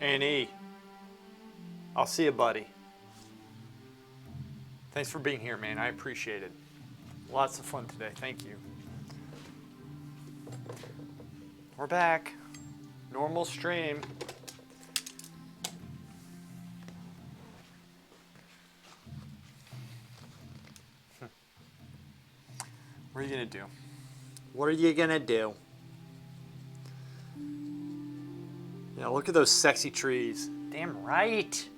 A&E. I'll see you, buddy. Thanks for being here, man. I appreciate it. Lots of fun today. Thank you. We're back. Normal stream. What are you gonna do? What are you gonna do? Yeah, look at those sexy trees. Damn right.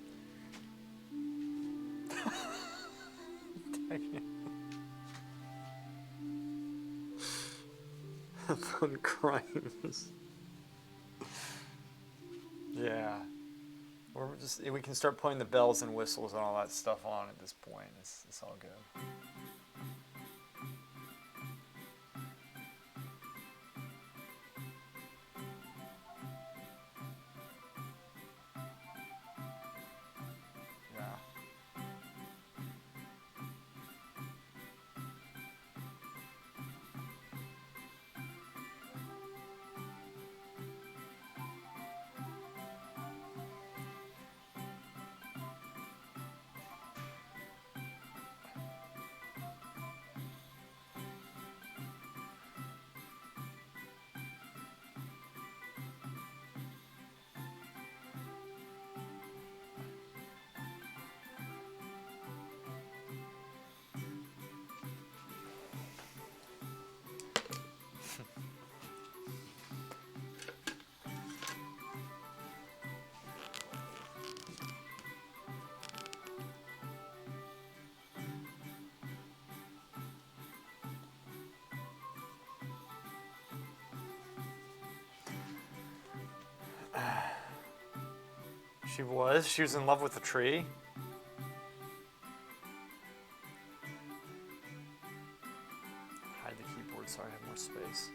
Have fun crimes. Yeah. We can start putting the bells and whistles and all that stuff on at this point. It's all good. Yeah. She was? She was in love with the tree? Hide the keyboard so I have more space.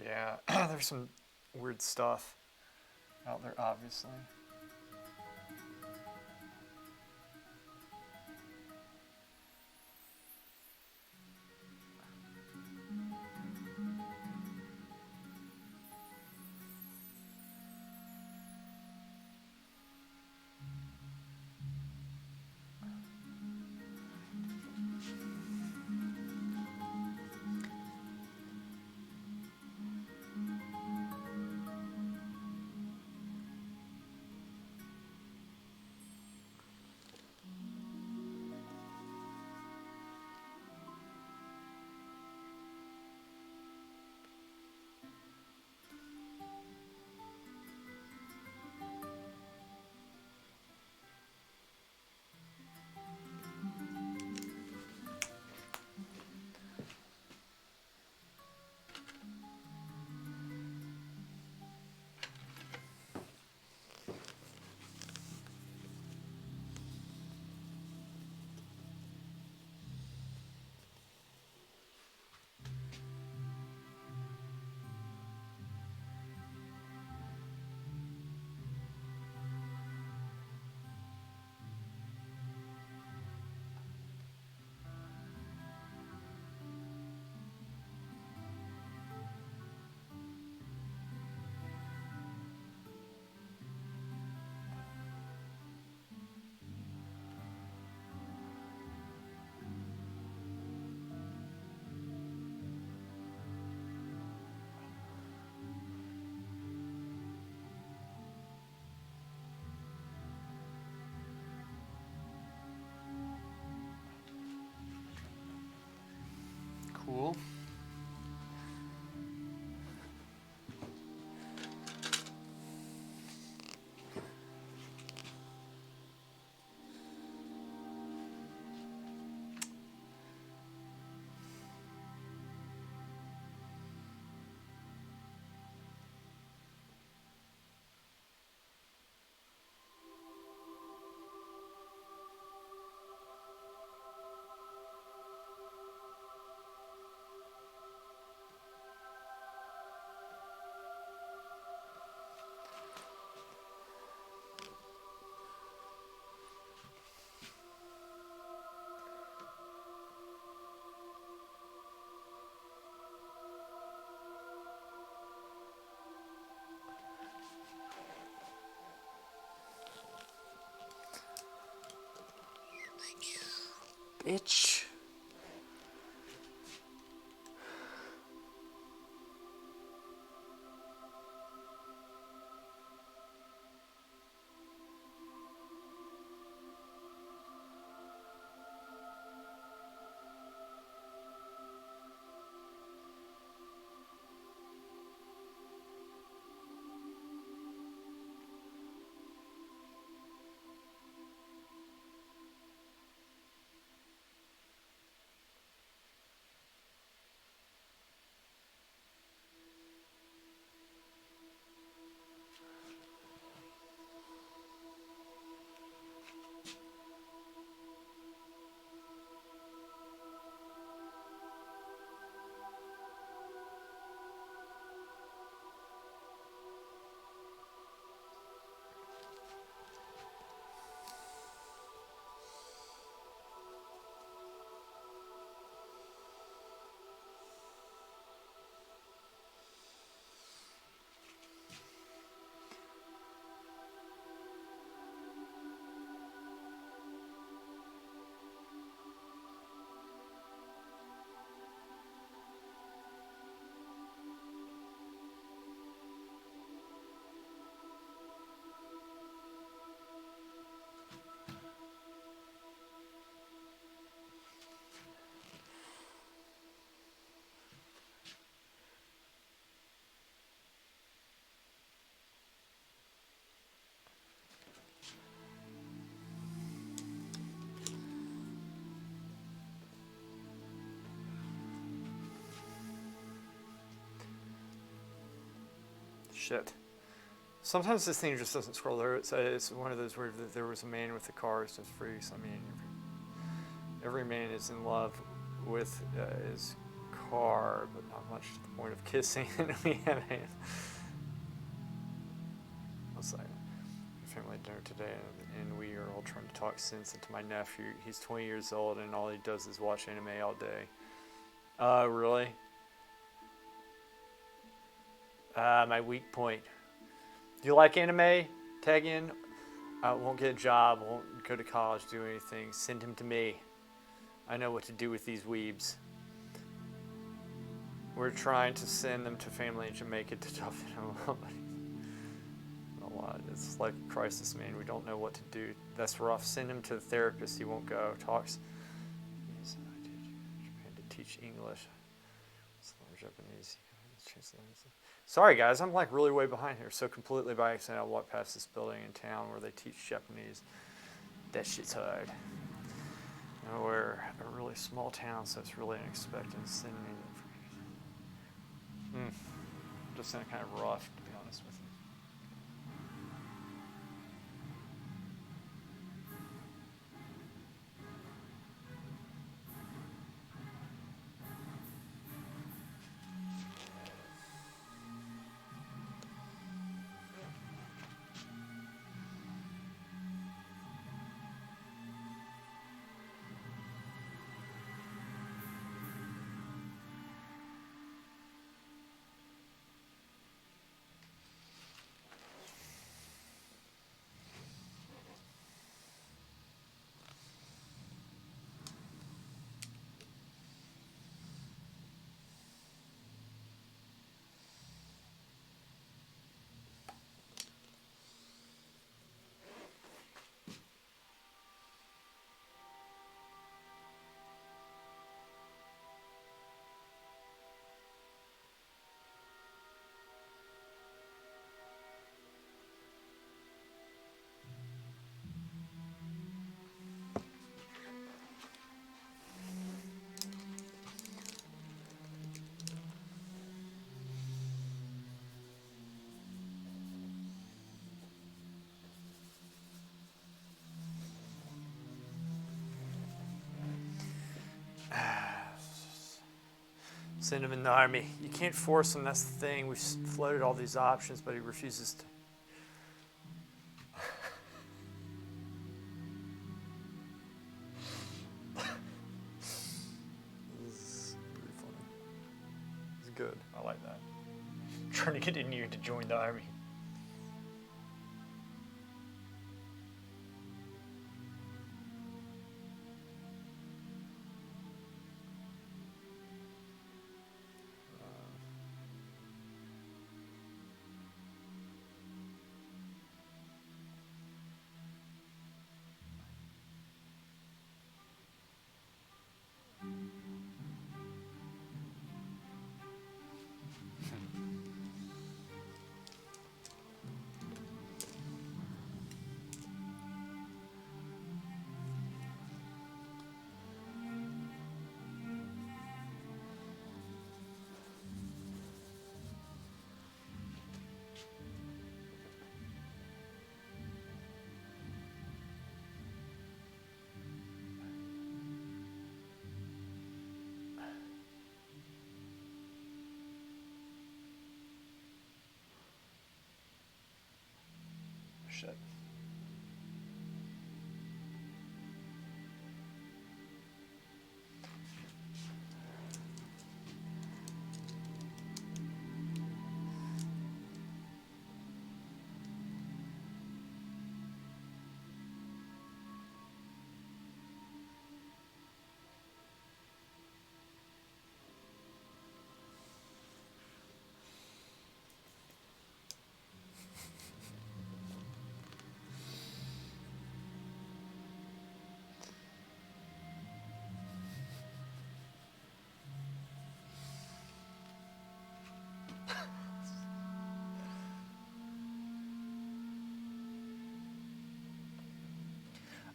Yeah, there's some weird stuff out there, obviously. Bitch. Shit. Sometimes this thing just doesn't scroll there. It's one of those where there was a man with a car. It's just free. So, I mean, every man is in love with his car, but not much to the point of kissing. We have a was like family dinner today, and we are all trying to talk sense into my nephew. He's 20 years old, and all he does is watch anime all day. Really? My weak point. Do you like anime? Tag in. Won't get a job, won't go to college, do anything. Send him to me. I know what to do with these weebs. We're trying to send them to family in Jamaica to toughen them up. A lot. It's like a crisis, man. We don't know what to do. That's rough. Send him to the therapist. He won't go. Talks. Yes, I did. Japan to teach English. Japanese. Sorry, guys. I'm like really way behind here. So completely by accident, I walked past this building in town where they teach Japanese. That shit's hard. We're a really small town, so it's really unexpected. Sending me just kind of rough, to be honest with you. Send him in the army. You can't force him, that's the thing. We've floated all these options, but he refuses to. This is pretty funny. It's good. I like that. I'm trying to get in here to join the army.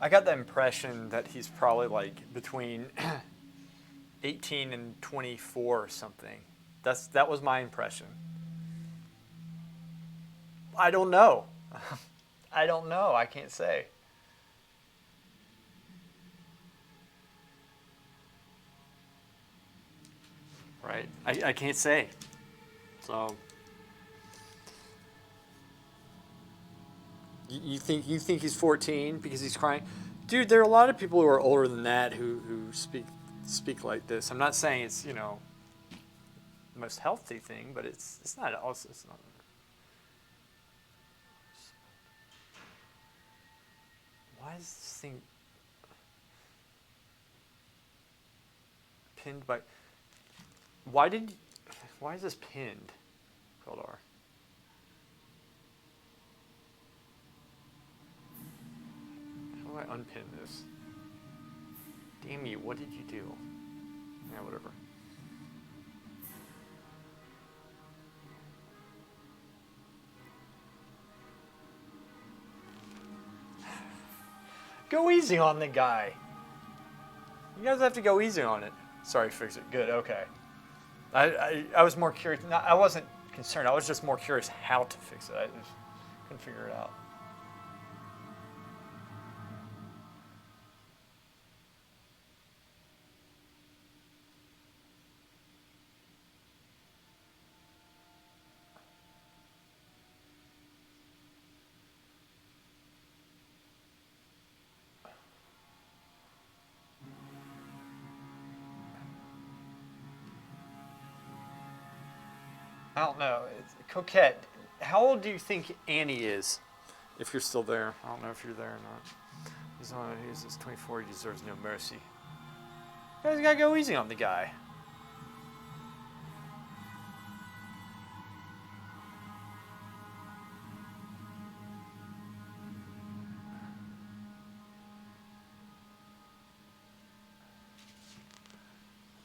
I got the impression that he's probably like between 18 and 24 or something. That was my impression. I don't know. I don't know. I can't say. Right. I can't say. So you think he's 14 because he's crying? Dude, there are a lot of people who are older than that who speak like this. I'm not saying it's, the most healthy thing, but it's not also it's not. Why is this thing pinned by? Why is this pinned? Keldar. How do I unpin this? Damn you! What did you do? Yeah, whatever. Go easy on the guy. You guys have to go easy on it. Sorry, fix it. Good. Okay. I was more curious. No, I wasn't concerned. I was just more curious how to fix it. I just couldn't figure it out. I don't know. It's Coquette. How old do you think Annie is? If you're still there. I don't know if you're there or not. He's 24. He deserves no mercy. You guys gotta go easy on the guy.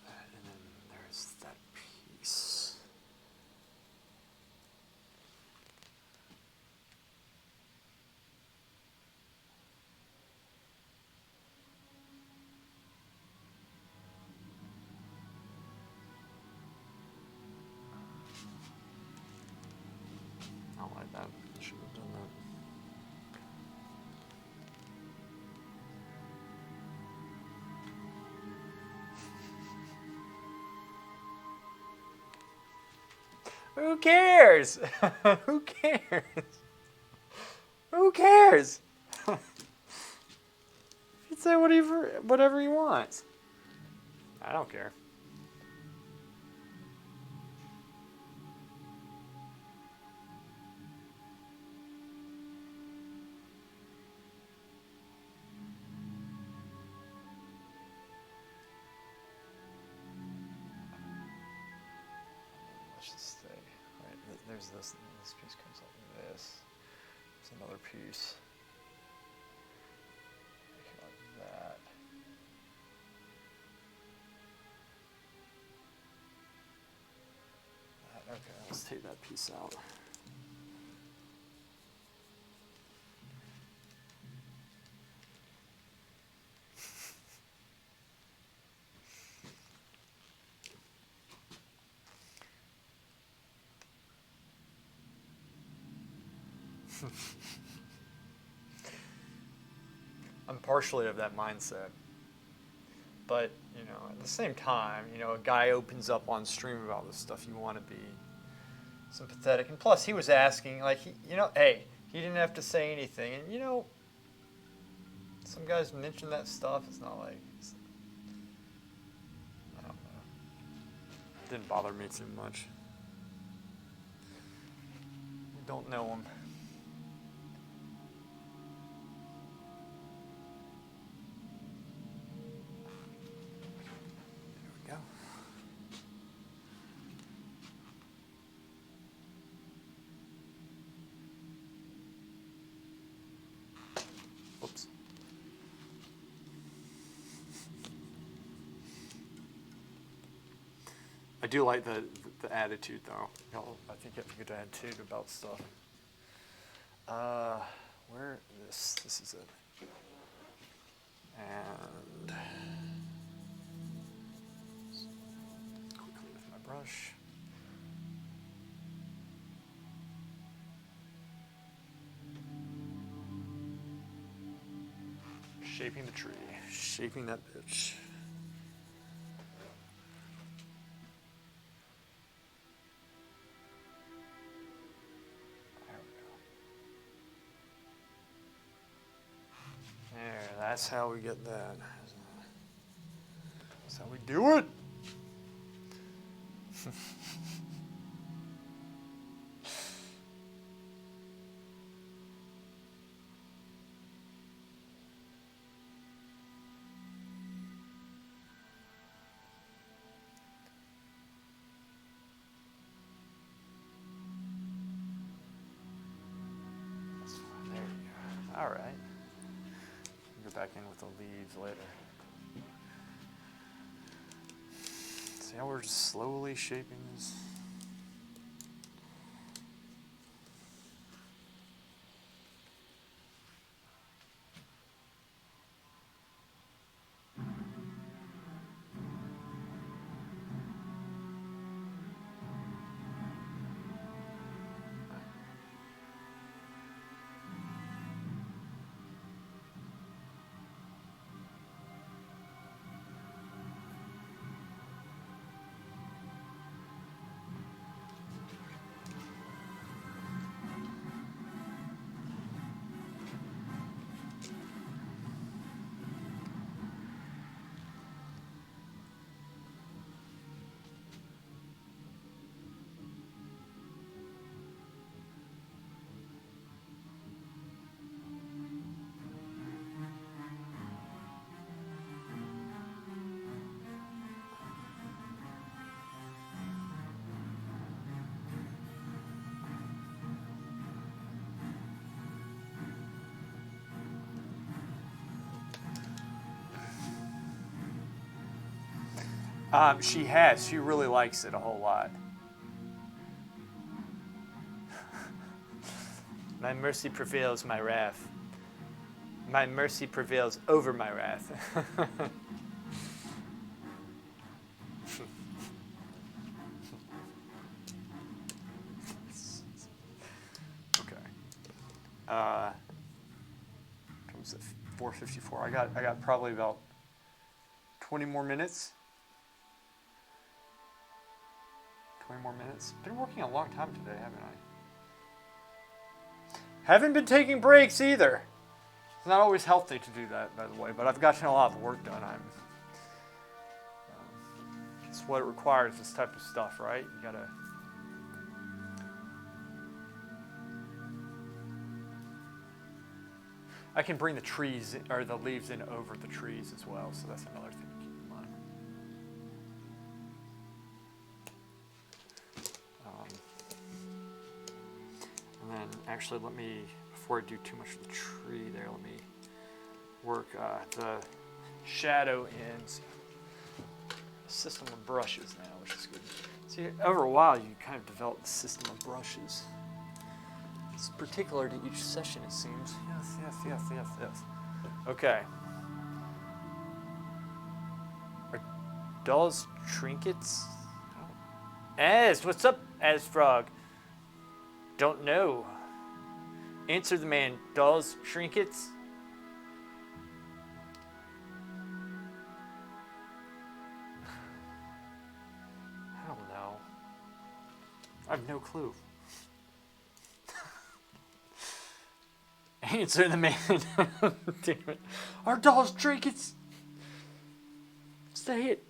And then there's that piece. I don't like that. I should have done that. Who cares? Who cares? Who cares? He'd say whatever he wants. I don't care. Let's just stay. Right, there's this. This piece comes like this. There's another piece. Like that. Okay, let's take that piece out. I'm partially of that mindset. But, at the same time, a guy opens up on stream about this stuff, you want to be sympathetic. And plus, he was asking, like, hey, he didn't have to say anything. And, some guys mention that stuff. It's not like, I don't know. It didn't bother me too much. I don't know him. Oops. I do like the attitude, though. I think you have a good attitude about stuff. Where this is it. And quickly with my brush. Shaping the tree, shaping that bitch. There we go. There, that's how we get that. That's how we do it. There you go. All right. Go back in with the leaves later. See how we're just slowly shaping this? She has. She really likes it a whole lot. My mercy prevails my wrath. My mercy prevails over my wrath. Okay. Comes at 4:54. I got probably about 20 more minutes. 20 more minutes. Been working a long time today, haven't I? Haven't been taking breaks either. It's not always healthy to do that, by the way, but I've gotten a lot of work done. It's what it requires, this type of stuff, right? You gotta. I can bring the trees or the leaves in over the trees as well, so that's another thing to keep in mind. And then actually let me, before I do too much of the tree there, let me work the shadow in system of brushes now, which is good. See, over a while you kind of develop the system of brushes. It's particular to each session, it seems. Yes. Okay. Are dolls trinkets? Az, what's up, Az Frog? Don't know. Answer the man. Dolls trinkets? I don't know. I have no clue. Answer the man. Damn it. Are dolls trinkets? Say it.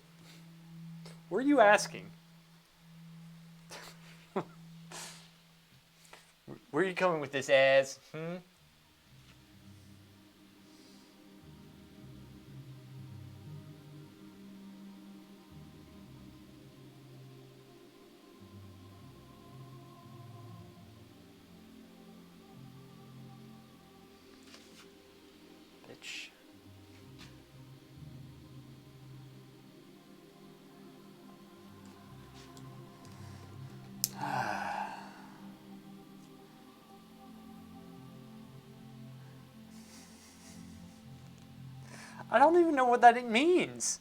Were you asking? Where are you coming with this, Az? Bitch. I don't even know what that means.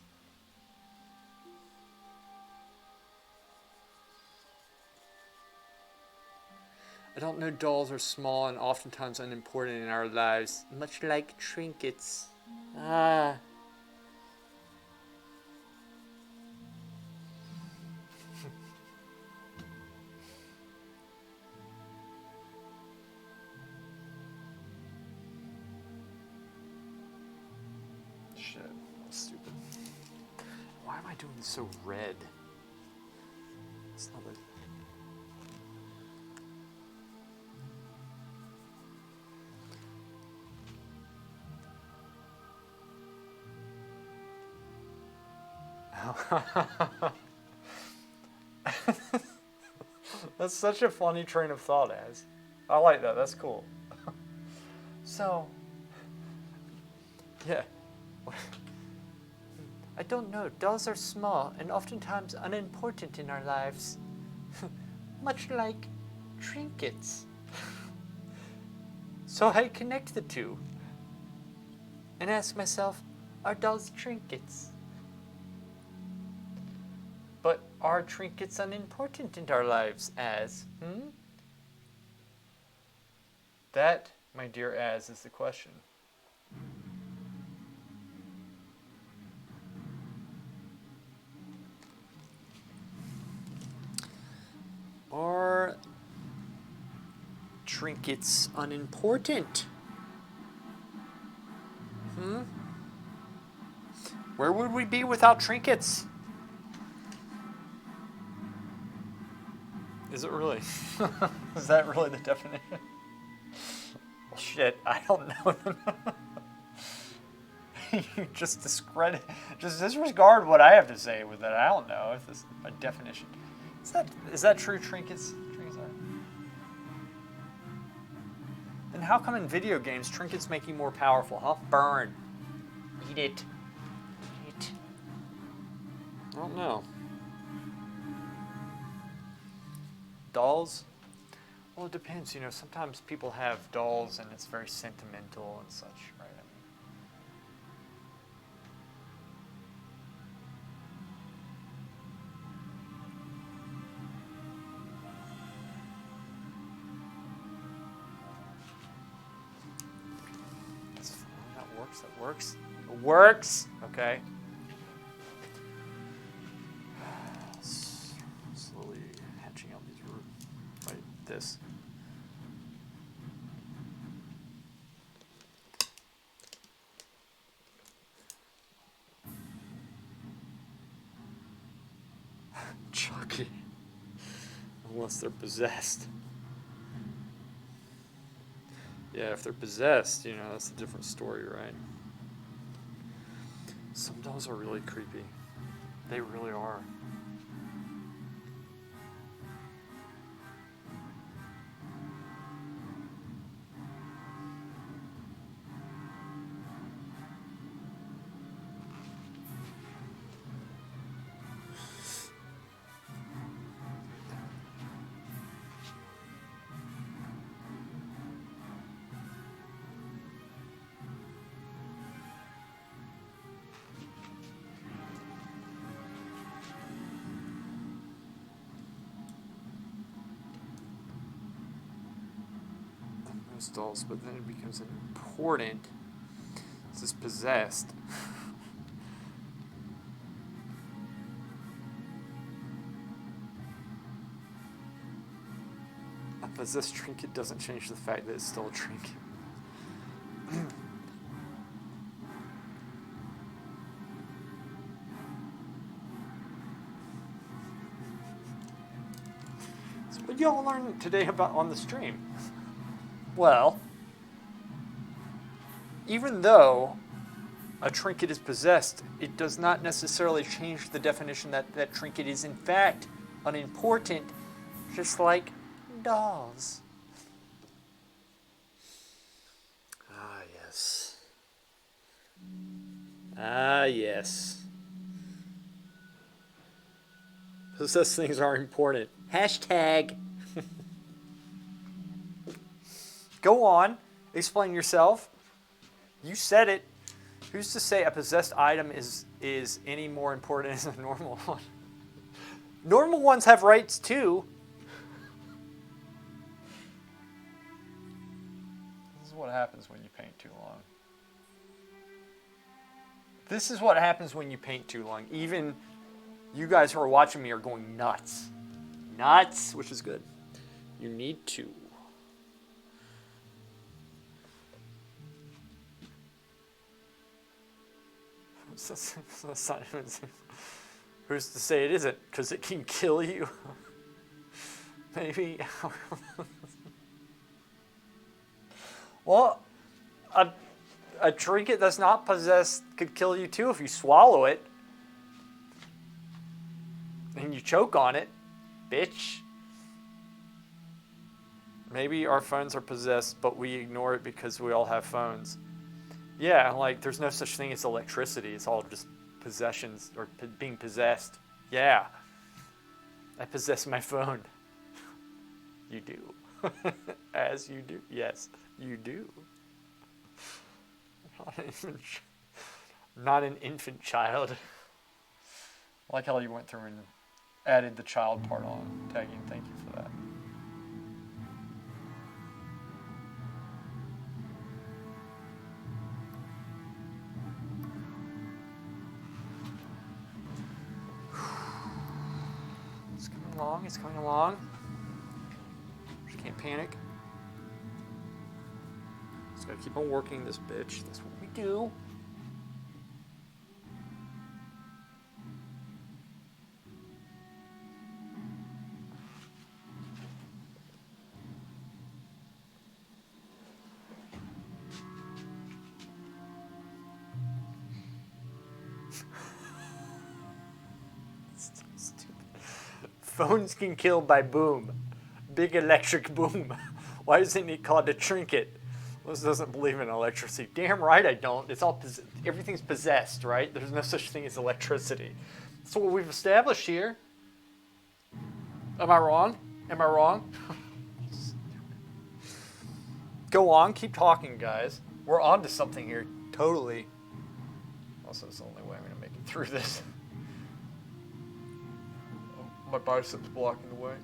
I don't know, dolls are small and oftentimes unimportant in our lives, much like trinkets. Ah. Shit, that's stupid. Why am I doing this so red? It's not like... That's such a funny train of thought, Az. I like that. That's cool. So, yeah. I don't know. Dolls are small and oftentimes unimportant in our lives. Much like trinkets. So I connect the two and ask myself, are dolls trinkets? But are trinkets unimportant in our lives, Az? That, my dear Az, is the question. Are trinkets unimportant? Where would we be without trinkets? Is it really? Is that really the definition? Well, shit, I don't know. You just disregard what I have to say with that. I don't know if this is a definition. Is that true? Trinkets are. Then how come in video games trinkets make you more powerful? Huh? Burn. Eat it. Eat. I don't know. Dolls? Well, it depends. You know, sometimes people have dolls and it's very sentimental and such, right? I mean, that's fine. That works. That works. It works. Okay. Slowly hatching out these roots. Right. This. Chucky. Unless they're possessed. Yeah, if they're possessed, you know, that's a different story, right? Some dolls are really creepy. They really are. Dolls, but then it becomes important. This is possessed. A possessed trinket doesn't change the fact that it's still a trinket. So what y'all learned today about on the stream? Well, even though a trinket is possessed, it does not necessarily change the definition that that trinket is in fact unimportant, just like dolls. Ah, yes. Ah, yes. Possessed things are important. Hashtag. Go on. Explain yourself. You said it. Who's to say a possessed item is any more important than a normal one? Normal ones have rights too. This is what happens when you paint too long. This is what happens when you paint too long. Even you guys who are watching me are going nuts. Nuts, which is good. You need to. Who's to say it isn't? Because it can kill you. Maybe. Well, a trinket that's not possessed could kill you too if you swallow it. And you choke on it, bitch. Maybe our phones are possessed, but we ignore it because we all have phones. Yeah, like there's no such thing as electricity. It's all just possessions or being possessed. Yeah. I possess my phone. You do. As you do. Yes, you do. Not an infant child. I like how you went through and added the child part on. Tagging, thank you for that. It's coming along. Just can't panic. Just gotta keep on working this bitch. That's what we do. Phones can kill by boom. Big electric boom. Why isn't it called a trinket? This doesn't believe in electricity. Damn right I don't. It's all everything's possessed, right? There's no such thing as electricity. That's what we've established here. Am I wrong? Am I wrong? Go on, keep talking, guys. We're on to something here. Totally. Also, it's the only way I'm going to make it through this. My biceps blocking the way.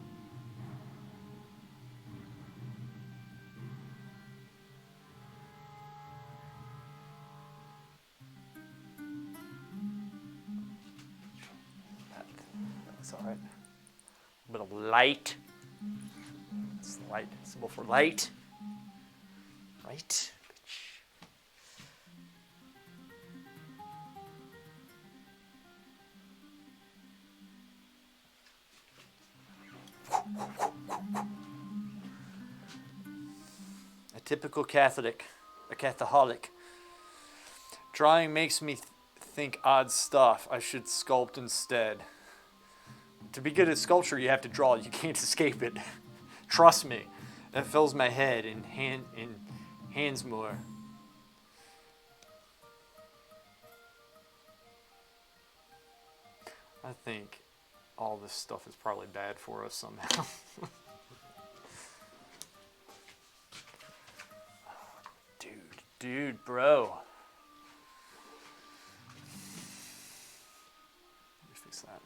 That's all right. A bit of light. It's light. Symbol for light. Right. A typical Catholic, a Catholic. Drawing makes me think odd stuff. I should sculpt instead. To be good at sculpture, you have to draw. You can't escape it. Trust me. That fills my head in hands more. I think all this stuff is probably bad for us somehow. Dude, bro. Let me fix that.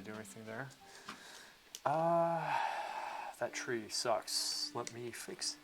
Do anything there. That tree sucks. Let me fix.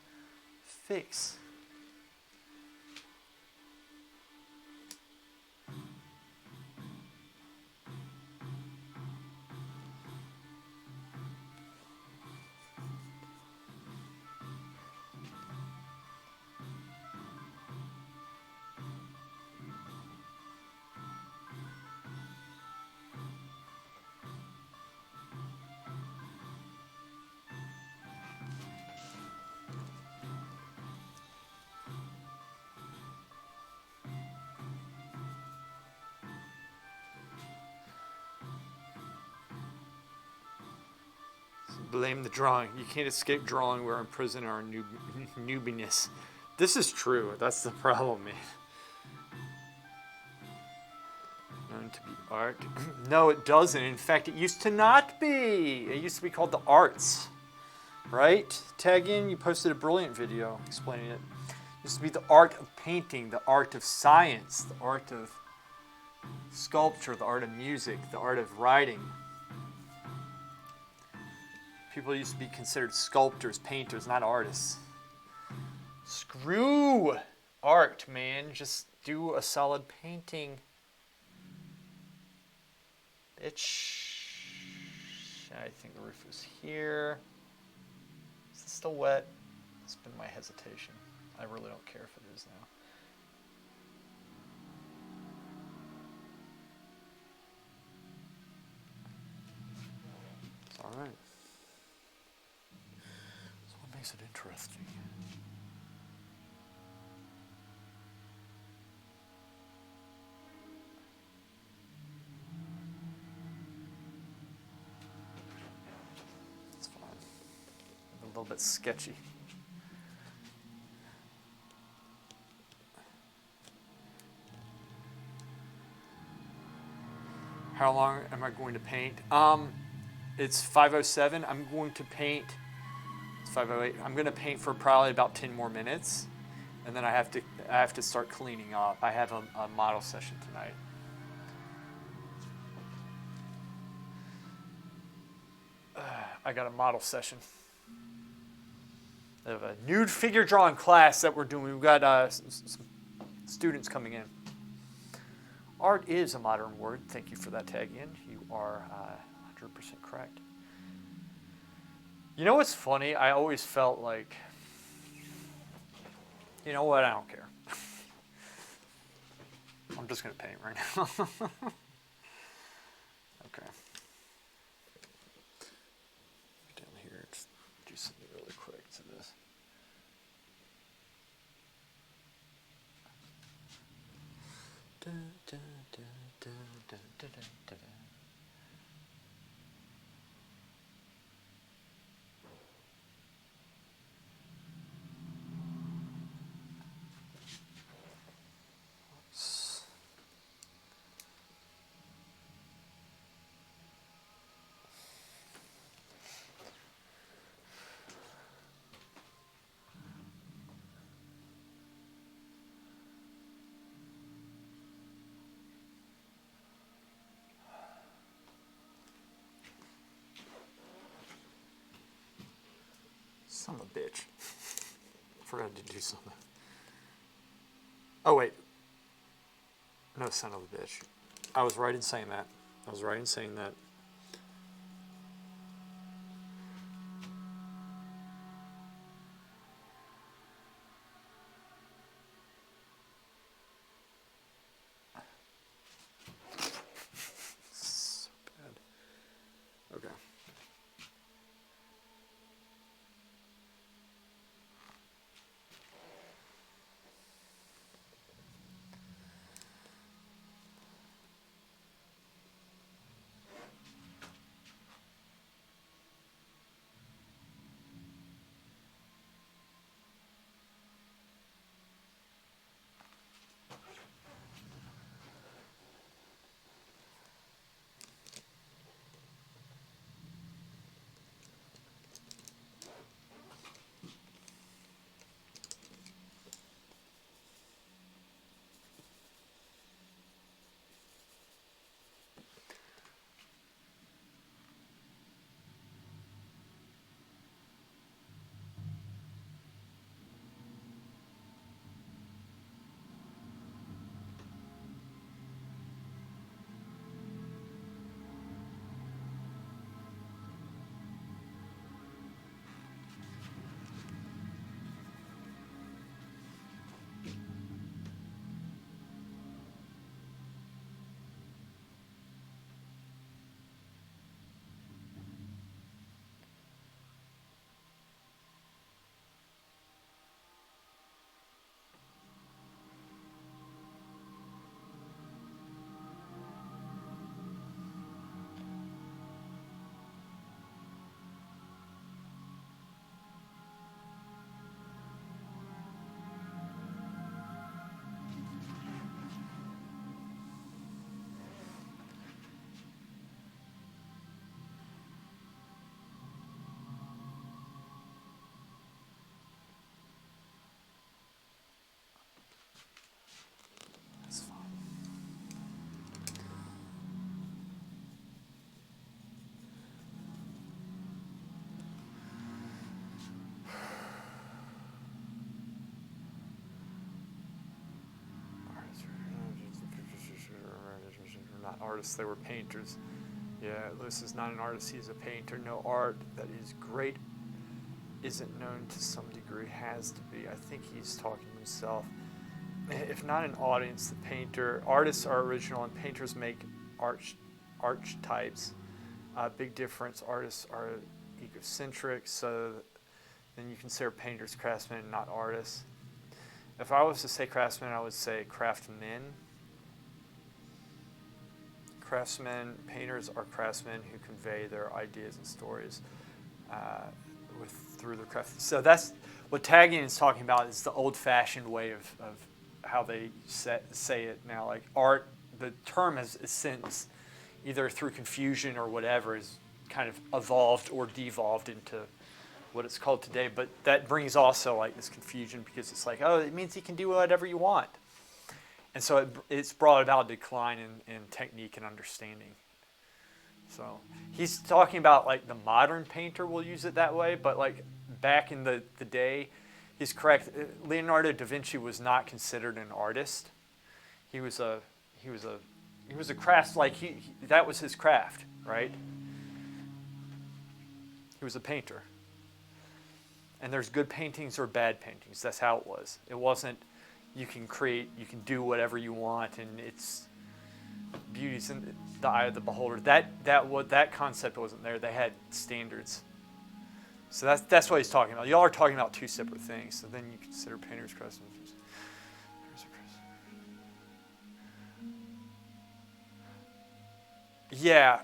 Blame the drawing. You can't escape drawing. We're in prison in our noobiness. This is true. That's the problem, man. Known to be art. No, it doesn't. In fact, it used to not be. It used to be called the arts. Right? Tag in, you posted a brilliant video explaining it. It used to be the art of painting, the art of science, the art of sculpture, the art of music, the art of writing. People used to be considered sculptors, painters, not artists. Screw art, man. Just do a solid painting. Bitch. I think the roof was here. Is it still wet? It's been my hesitation. I really don't care if it is now. It's all right. That's what makes it interesting. It's fine. A little bit sketchy. How long am I going to paint? It's 5:07. I'm going to paint. It's 5:08. I'm going to paint for probably about 10 more minutes, and then I have to start cleaning up. I have a model session tonight. I got a model session. I have a nude figure drawing class that we're doing. We've got some students coming in. Art is a modern word. Thank you for that tag in. You are 100% correct. You know what's funny? I always felt like, you know what? I don't care. I'm just going to paint right now. Okay. Down here, just do something really quick to this. Da, da, da, da, da, da, da, da. Son of a bitch. Forgot to do something. Oh, wait. No, son of a bitch. I was right in saying that. So bad. Okay. artists, they were painters. Yeah, Lewis is not an artist, he's a painter. No art that is great isn't known to some degree, has to be. I think he's talking to himself. If not an audience, the painter. Artists are original and painters make archetypes. Big difference. Artists are egocentric, so then you consider painters craftsmen, not artists. If I was to say craftsmen, I would say craftsmen. Craftsmen, painters are craftsmen who convey their ideas and stories through their craft. So that's what tagging is talking about, is the old-fashioned way of how they say it now. Like art, the term has since, either through confusion or whatever, is kind of evolved or devolved into what it's called today. But that brings also like this confusion, because it's like, oh, it means you can do whatever you want. And so it's brought about a decline in technique and understanding. So he's talking about like the modern painter will use it that way, but like back in the day, he's correct. Leonardo da Vinci was not considered an artist. He was a craft, like that was his craft, right? He was a painter. And there's good paintings or bad paintings. That's how it was. It wasn't you can create, you can do whatever you want, and it's beauty's in the eye of the beholder. That concept wasn't there. They had standards. So that's what he's talking about. Y'all are talking about two separate things. So then you consider painters, craftsmen. Yeah,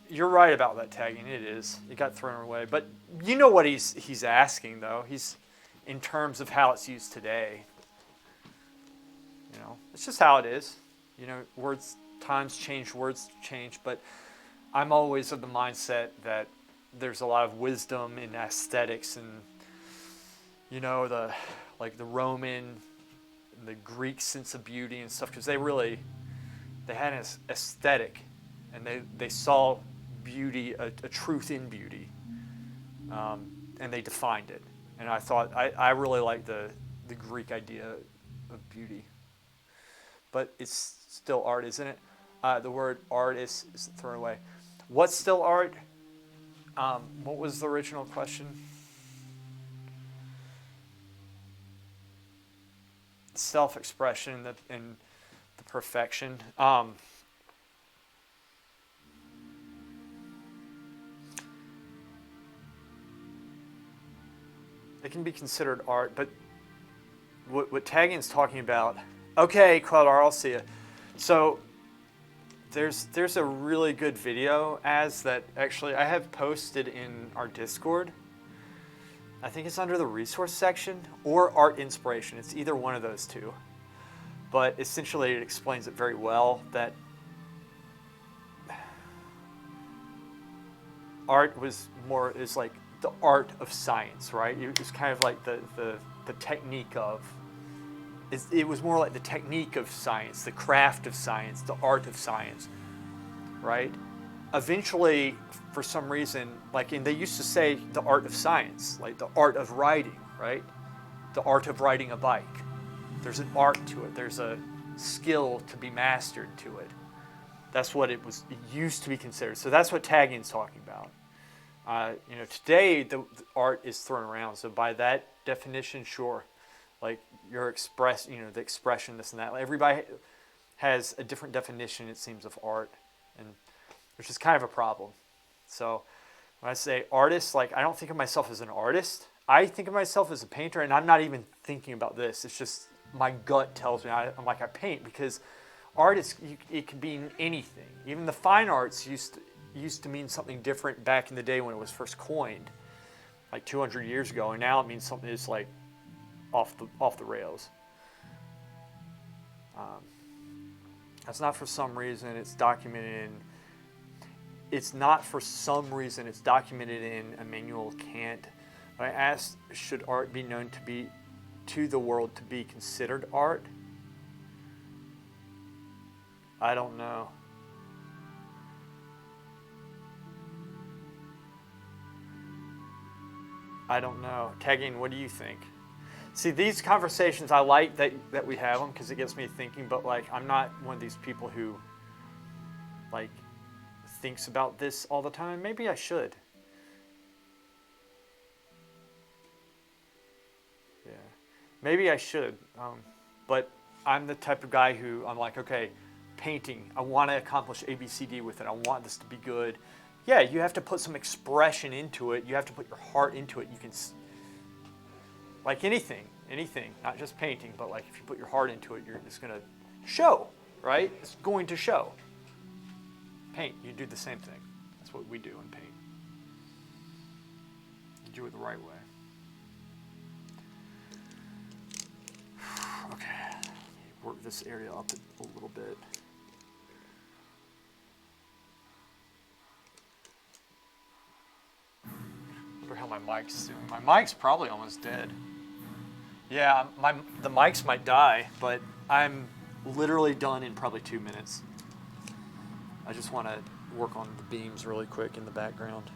you're right about that tagging. It is. It got thrown away. But you know what he's asking, though. He's in terms of how it's used today. You know, it's just how it is. You know, times change, words change. But I'm always of the mindset that there's a lot of wisdom in aesthetics, and you know, the Roman and the Greek sense of beauty and stuff, because they had an aesthetic, and they saw beauty, a truth in beauty, and they defined it. And I thought I really like the Greek idea of beauty, but it's still art, isn't it? The word art is thrown away. What's still art? What was the original question? Self-expression and the perfection. It can be considered art, but what tagging's talking about. Okay, Quadar, I'll see you. So there's a really good video that actually I have posted in our Discord. I think it's under the resource section or art inspiration. It's either one of those two. But essentially it explains it very well, that art is like the art of science, right? It's kind of like the technique of, it was more like the technique of science, the craft of science, the art of science, right? Eventually, for some reason, and they used to say the art of science, like the art of riding, right? The art of riding a bike. There's an art to it. There's a skill to be mastered to it. That's what it used to be considered. So that's what tagging's talking about. Today the art is thrown around. So by that definition, sure, like the expression, this and that. Everybody has a different definition, it seems, of art, and which is kind of a problem. So when I say artist, I don't think of myself as an artist. I think of myself as a painter, and I'm not even thinking about this. It's just my gut tells me I paint, because art it can be anything. Even the fine arts used to mean something different back in the day when it was first coined, like 200 years ago, and now it means something that's like off the rails. That's not for some reason. It's documented in. It's not for some reason. It's documented in Immanuel Kant. I asked, should art be known to the world to be considered art? I don't know. I don't know. Tagging, what do you think? See, these conversations, I like that we have them, because it gets me thinking, but I'm not one of these people who like thinks about this all the time. Maybe I should. Yeah, maybe I should. But I'm the type of guy who I'm like, okay, painting, I want to accomplish A, B, C, D with it. I want this to be good. Yeah, you have to put some expression into it. You have to put your heart into it. You can, like anything, not just painting, but like if you put your heart into it, it's going to show, right? It's going to show. Paint, you do the same thing. That's what we do in paint. You do it the right way. Okay, let me work this area up a little bit. I wonder how my mic's doing. My mic's probably almost dead. Yeah, the mics might die, but I'm literally done in probably 2 minutes. I just want to work on the beams really quick in the background.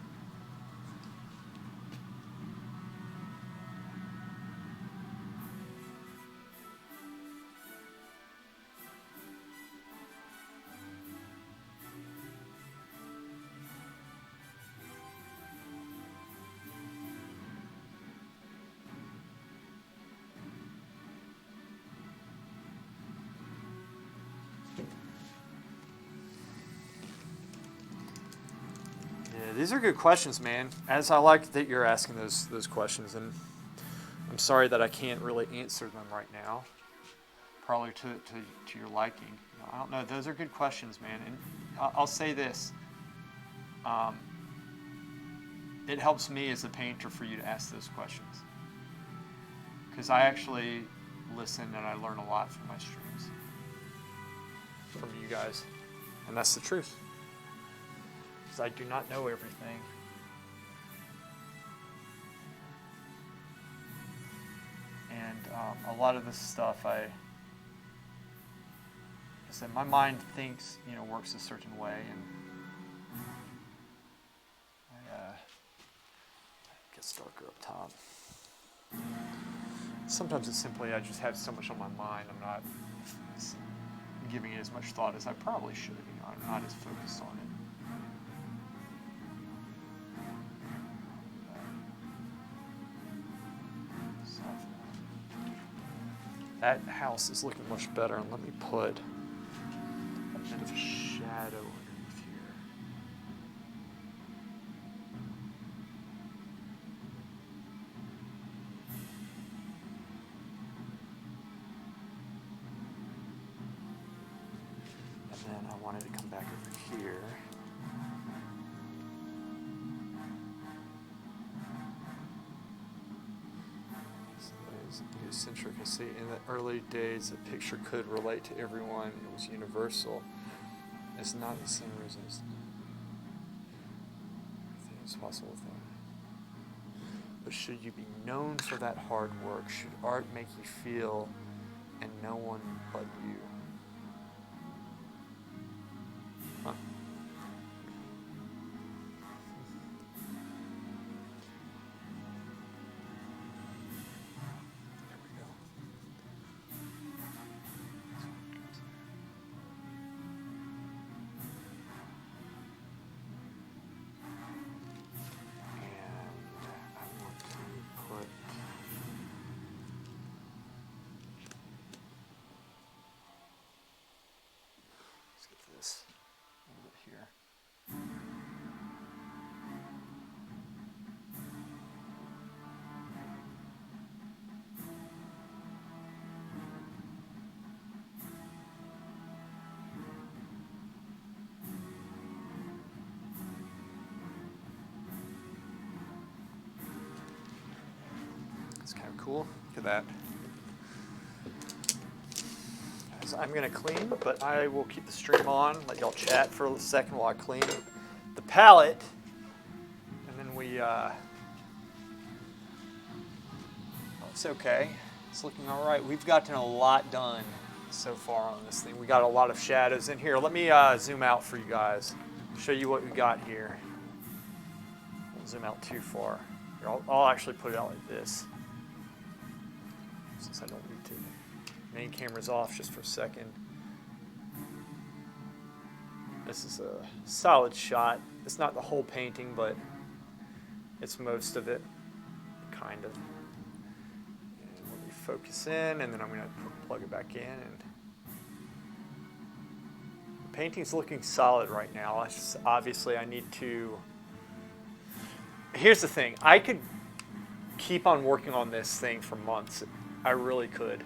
These are good questions, man. As I like that you're asking those questions, and I'm sorry that I can't really answer them right now. Probably to your liking. I don't know. Those are good questions, man. And I'll say this: it helps me as a painter for you to ask those questions, because I actually listen and I learn a lot from my streams, from you guys, and that's the truth. I do not know everything. And a lot of this stuff, I said, my mind thinks, works a certain way, and it gets darker up top. Sometimes it's simply I just have so much on my mind, I'm not giving it as much thought as I probably should. I'm not as focused on it. That house is looking much better, and let me put a bit of shadow underneath here. And then I wanted to come back over here. Centric. I see in the early days a picture could relate to everyone. It was universal. It's not the same reason as everything is possible with that. But should you be known for that hard work? Should art make you feel and no one but you? Huh. It's kind of cool. Look at that. So I'm going to clean, but I will keep the stream on, let y'all chat for a second while I clean the palette. And then we, it's okay. It's looking all right. We've gotten a lot done so far on this thing. We got a lot of shadows in here. Let me zoom out for you guys, show you what we got here. Don't zoom out too far. Here, I'll actually put it out like this, since I don't need to. Main camera's off just for a second. This is a solid shot. It's not the whole painting, but it's most of it, kind of. And let me focus in, and then I'm going to plug it back in. And the painting's looking solid right now. Obviously, I need to... Here's the thing. I could keep on working on this thing for months. I really could.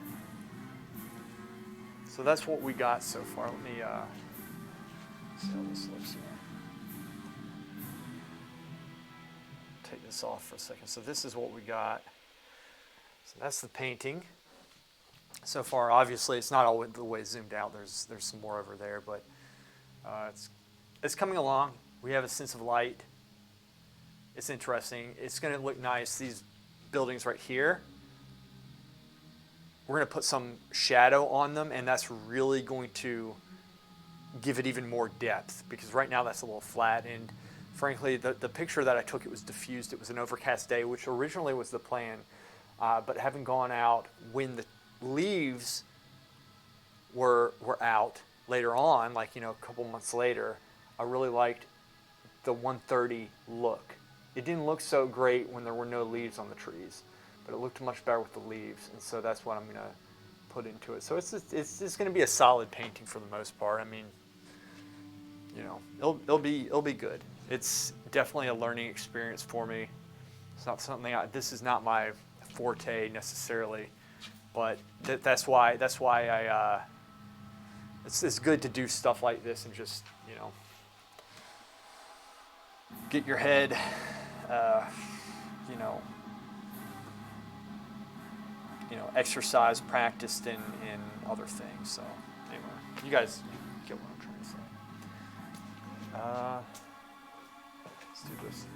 So that's what we got so far. Let me see how this looks here. Take this off for a second. So this is what we got. So that's the painting. So far, obviously, it's not all the way zoomed out. There's some more over there, but it's coming along. We have a sense of light. It's interesting. It's going to look nice. These buildings right here, we're going to put some shadow on them, and that's really going to give it even more depth, because right now that's a little flat. And frankly, the picture that I took, it was diffused. It was an overcast day, which originally was the plan. But having gone out when the leaves were out later on, like, a couple months later, I really liked the 1:30 look. It didn't look so great when there were no leaves on the trees, but it looked much better with the leaves, and so that's what I'm going to put into it. So it's just going to be a solid painting for the most part. I mean, it'll be good. It's definitely a learning experience for me. It's not something this is not my forte necessarily, but that's why I it's good to do stuff like this and just get your head exercise practiced in other things. So anyway, you guys get what I'm trying to say. Let's do this.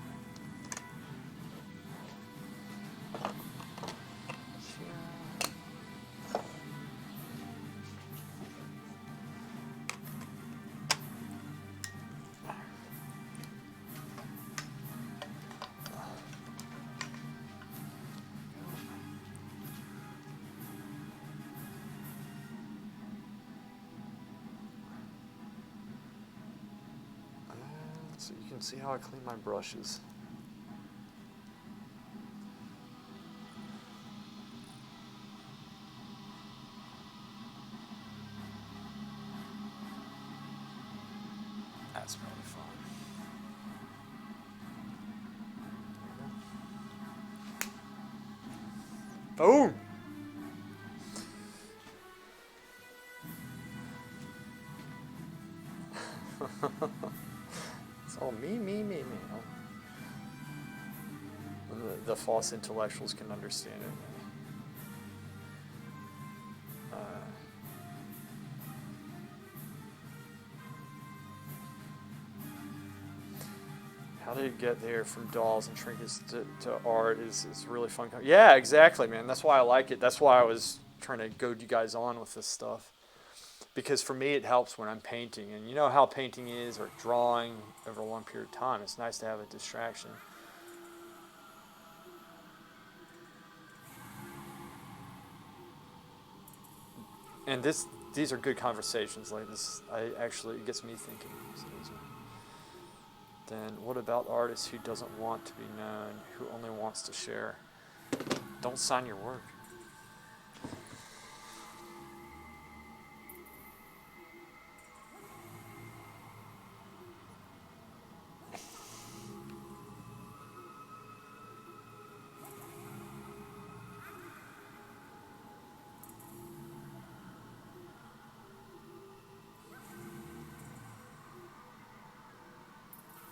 So you can see how I clean my brushes. That's probably fine. Boom! It's all me. The false intellectuals can understand it. How did it get there from dolls and trinkets to art is really fun. Yeah, exactly, man. That's why I like it. That's why I was trying to goad you guys on with this stuff. Because for me, it helps when I'm painting. And you know how painting is, or drawing over a long period of time. It's nice to have a distraction. And these are good conversations like this. It gets me thinking. Then what about artists who doesn't want to be known, who only wants to share? Don't sign your work.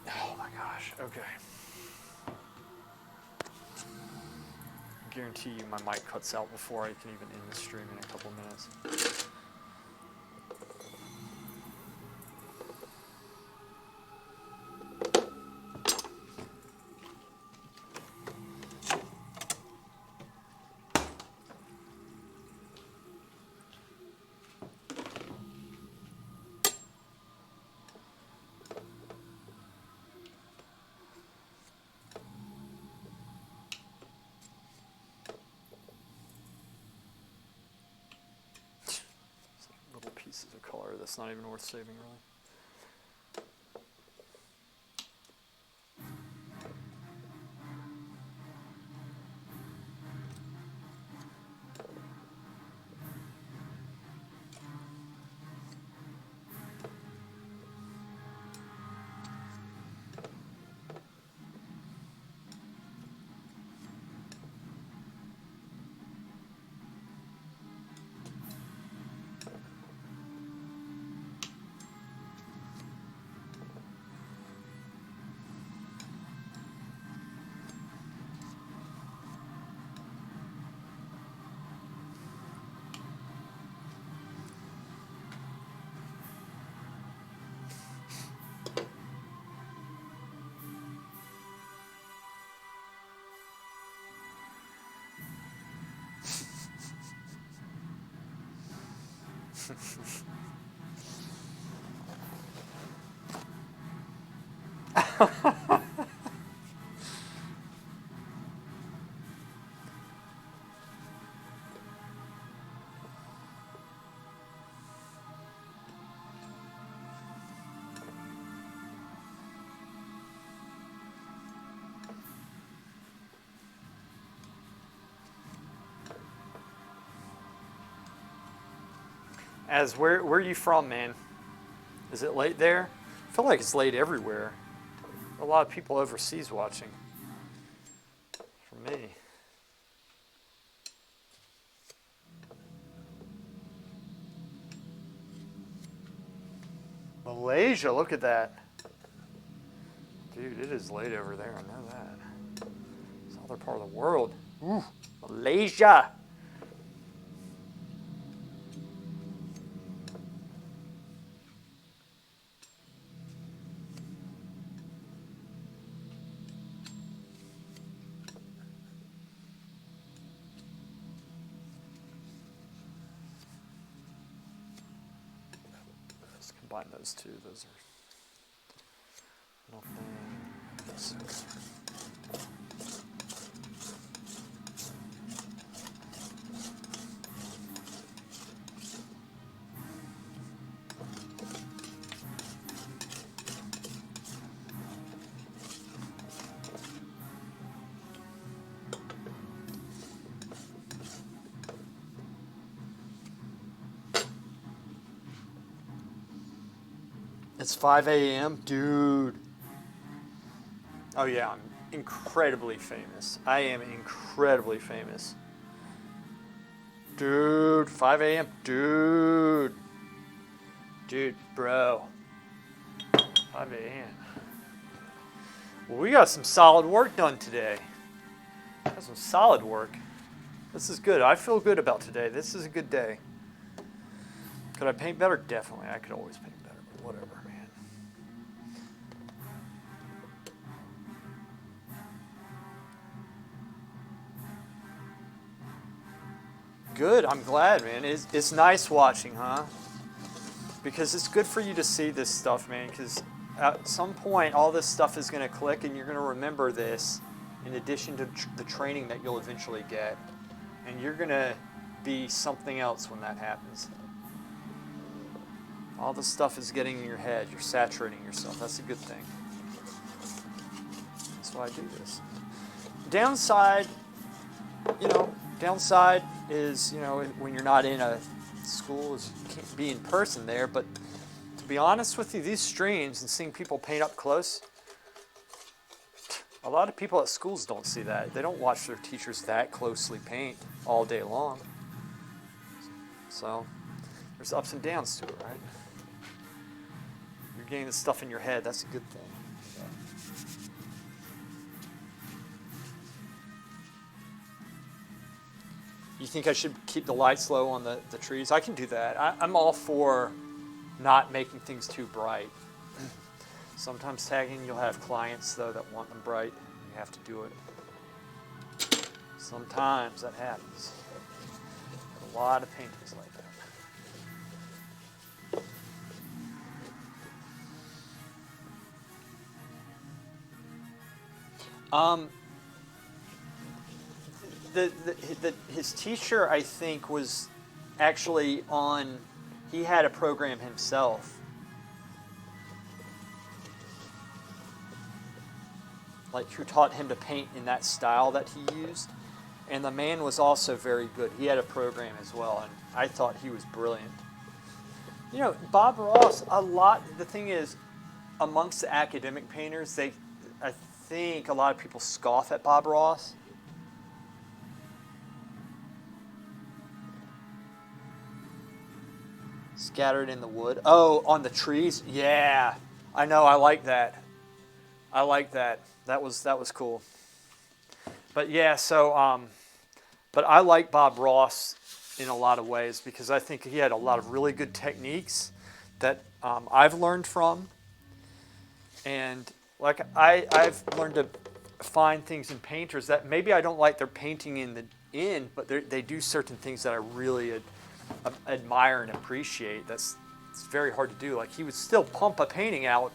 Oh my gosh, okay. I guarantee you my mic cuts out before I can even end the stream in a couple minutes. Pieces of color that's not even worth saving, really. As where are you from, man? Is it late there? I feel like it's late everywhere. A lot of people overseas watching. For me. Malaysia, look at that. Dude, it is late over there, I know that. It's another part of the world. Ooh, Malaysia. Let's combine those two. Those are nothing. So. It's 5 a.m., dude. Oh yeah, I'm incredibly famous. I am incredibly famous. Dude, 5 a.m., dude. Dude, bro. 5 a.m. Well, we got some solid work done today. Got some solid work. This is good. I feel good about today. This is a good day. Could I paint better? Definitely. I could always paint better, but whatever, man. Good. I'm glad, man. It's nice watching, huh? Because it's good for you to see this stuff, man, because at some point all this stuff is going to click and you're going to remember this in addition to the training that you'll eventually get. And you're going to be something else when that happens. All this stuff is getting in your head. You're saturating yourself. That's a good thing. That's why I do this. Downside is, when you're not in a school, is you can't be in person there. But to be honest with you, these streams and seeing people paint up close, a lot of people at schools don't see that. They don't watch their teachers that closely paint all day long. So there's ups and downs to it, right? You're getting this stuff in your head. That's a good thing. You think I should keep the lights low on the trees? I can do that. I'm all for not making things too bright. Sometimes tagging, you'll have clients, though, that want them bright. You have to do it. Sometimes that happens. A lot of paintings like that. His teacher, I think, was actually on, he had a program himself. Like, who taught him to paint in that style that he used. And the man was also very good. He had a program as well, and I thought he was brilliant. Bob Ross, the thing is, amongst the academic painters, I think a lot of people scoff at Bob Ross. Scattered in the wood. Oh, on the trees? Yeah. I know, I like that. That was cool. But yeah, but I like Bob Ross in a lot of ways because I think he had a lot of really good techniques that I've learned from. And like I've learned to find things in painters that maybe I don't like their painting but they do certain things that I really admire and appreciate. It's very hard to do. Like, he would still pump a painting out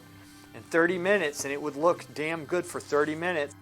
in 30 minutes, and it would look damn good for 30 minutes.